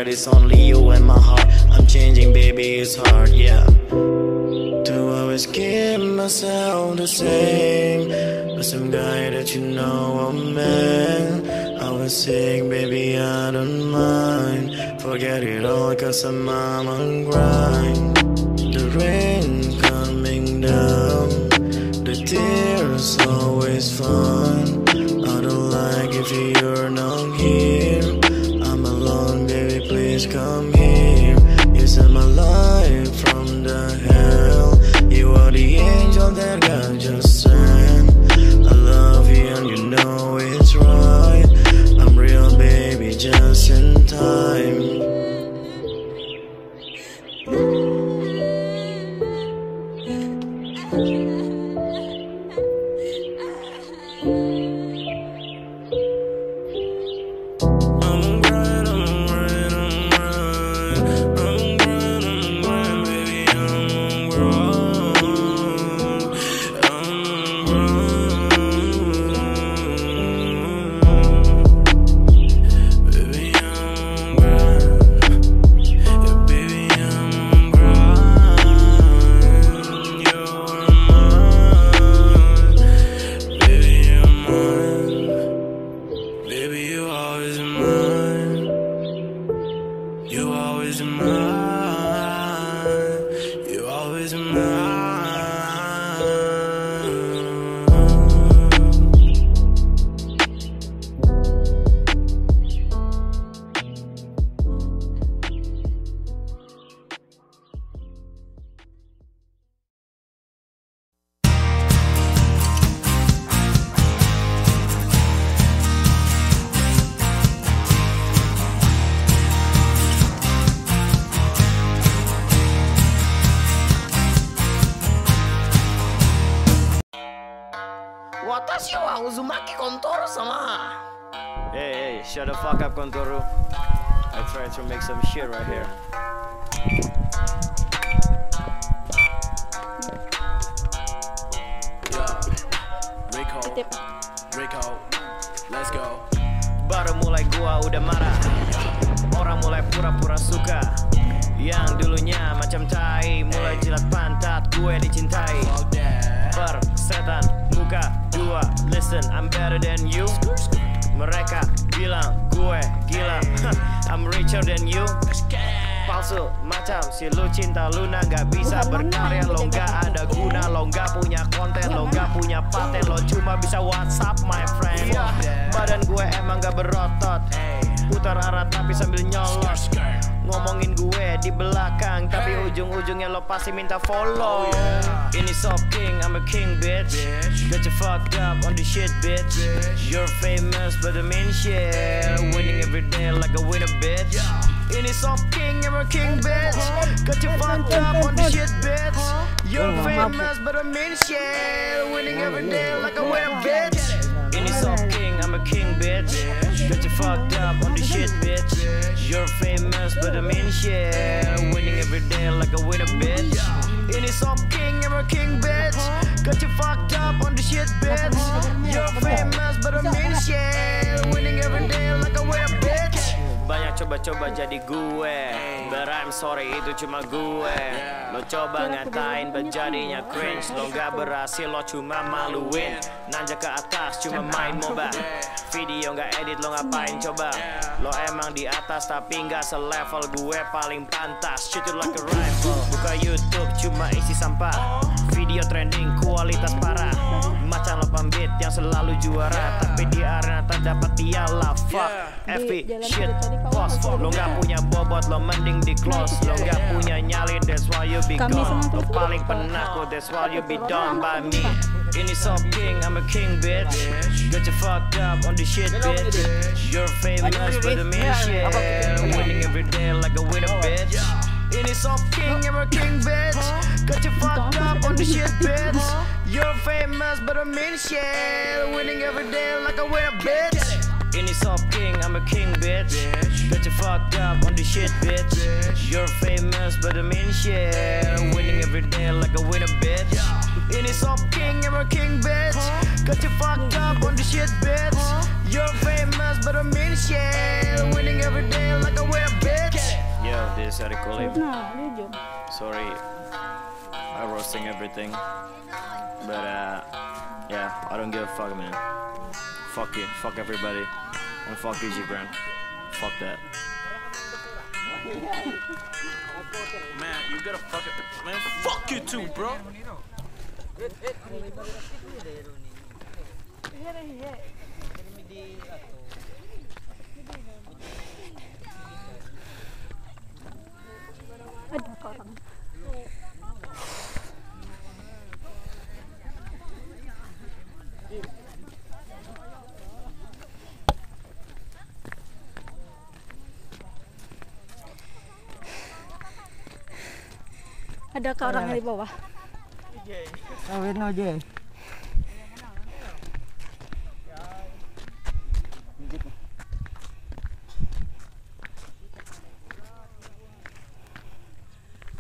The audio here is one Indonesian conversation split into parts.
It's only you and my heart. I'm changing, baby, it's hard, yeah. To always keep myself the same, but some guy that you know I'm in. I was sick, baby, I don't mind. Forget it all, cause I'm on grind. The rain coming down, the tears always fun. I don't like if you're not here. I'm alone, baby, please come here. You set my life from the hell. You are the angel that God just sent. I love you and you know it's right. I'm real, baby, just in time. Watashi wa uzumaki kontoro sama. Hey, shut the fuck up, Kontoro. I tried to make some shit right here. Rico, let's go. Baru mulai gua udah marah. Orang mulai pura-pura suka. Yang dulunya macam tai mulai jilat pantat gue dicintai. Persetan muka dua. Listen, I'm better than you. Mereka bilang gue gila. I'm richer than you. Palsu macam si lu cinta Luna. Gak bisa berkarya, lo gak ada guna. Lo gak punya konten, lo gak punya paten. Lo cuma bisa WhatsApp my friend. Badan gue emang gak berotot. Putar arah tapi sambil nyolot. Ngomongin gue di belakang, tapi ujung-ujungnya lo pasti minta follow. Ini Sop King, I'm a king bitch. Got you fucked up on the shit bitch. You're famous but I mean shit. Winning every day like a winner bitch. Ini Sop King, I'm a king bitch. Got you fucked up on the shit bitch. You're famous but I mean shit. Winning every day like a winner bitch. Ini Sop King, I'm a king bitch. Got you fucked up on the shit bitch. You're famous but I mean shit. Winning every day like a winner bitch. Ini Sop King, I'm a king bitch. Got you fucked up on the shit bitch. You're famous but I mean shit. Winning every day like a winner coba-coba jadi gue. But I'm sorry itu cuma gue. Lo coba ngatain jadinya cringe. Lo gak berhasil lo cuma maluin. Nanjak ke atas cuma main MOBA. Video gak edit lo ngapain coba. Lo emang di atas tapi gak selevel gue paling pantas. Shoot it like a rifle. Buka YouTube cuma isi sampah. Video trending kualitas parah. Macam 8 bit yang selalu juara. Tapi di arena terdapat piala. Fuck FP shit boss. Lo gak punya bobot lo mending di close. Lo gak punya nyali that's why you be gone. Lo paling penakut that's why you be done by me. Ini so king, I'm a king bitch. Got you fucked up on the shit bitch. You're famous but the main shit. Winning every day like a winner bitch. Ini so king, I'm a king bitch. Got you fucked up on the shit bitch. You're famous but the main shit. Winning every day like a winner bitch. Ini so king, I'm a king bitch. Got you fucked up on the shit bitch. You're famous but the main shit. Winning every day like a winner bitch. Ini so king, I'm a king bitch. Got you fucked up on the shit bitch. You're famous but the main shit. Winning every day like a winner bitch. Yo, this is Ericko Lim. Sorry, I roasting everything. But yeah, I don't give a fuck, man. Fuck you, fuck everybody, and fuck you, Gibran. Fuck that. Man, you gotta fuck it. Man, fuck you too, bro. Ada orang. Ada orang di bawah. Kawin aja.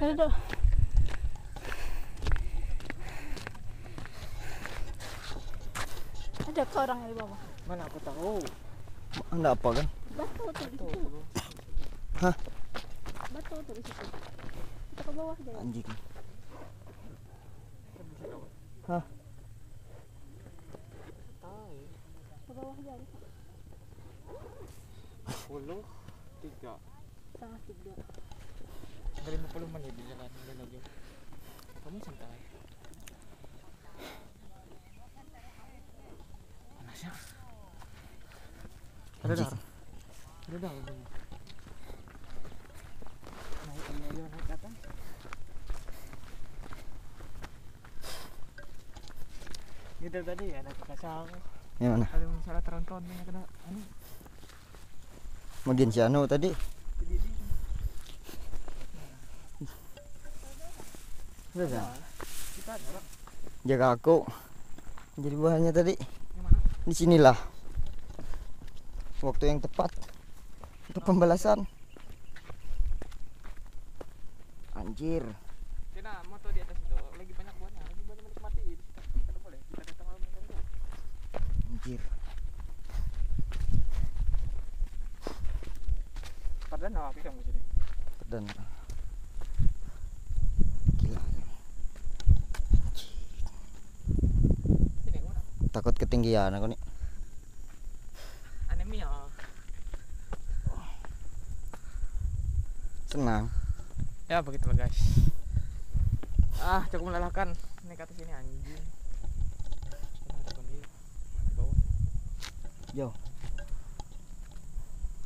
Ada. Ada orang di bawah. Mana aku tahu. Anda apa kan? Batu tuh di situ. Hah? Batu tuh di situ. Kita ke bawah aja. Anjing. Hah? Ke bawah aja. 10:03. Setengah 3. 50 menit di jalan lagi. Kamu santai. Panasnya. Ada dah. Ada dah. Naik aja naik ke atas. Gitu tadi ada kekasang. Yang mana? Kalau misalnya tron-tron yang kena anu. Magian si anu tadi. Sudah. Jaga aku. Jadi buahnya tadi. Di sinilah. Waktu yang tepat untuk pembalasan. Anjir. Tina, moto di atas itu lagi banyak buahnya, lagi banyak menikmati. Kita boleh, kita datang lalu mengganggu. Anjir. Padahal nawa kita di sini. Dan gila. Sini mana? Takut ketinggian aku nih. Anemia. Senang. Ya begitulah guys. Cukup melelahkan naik ke atas ini anjing. Di bawah. Jauh.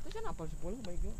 Itu kan apa 10 baik juga.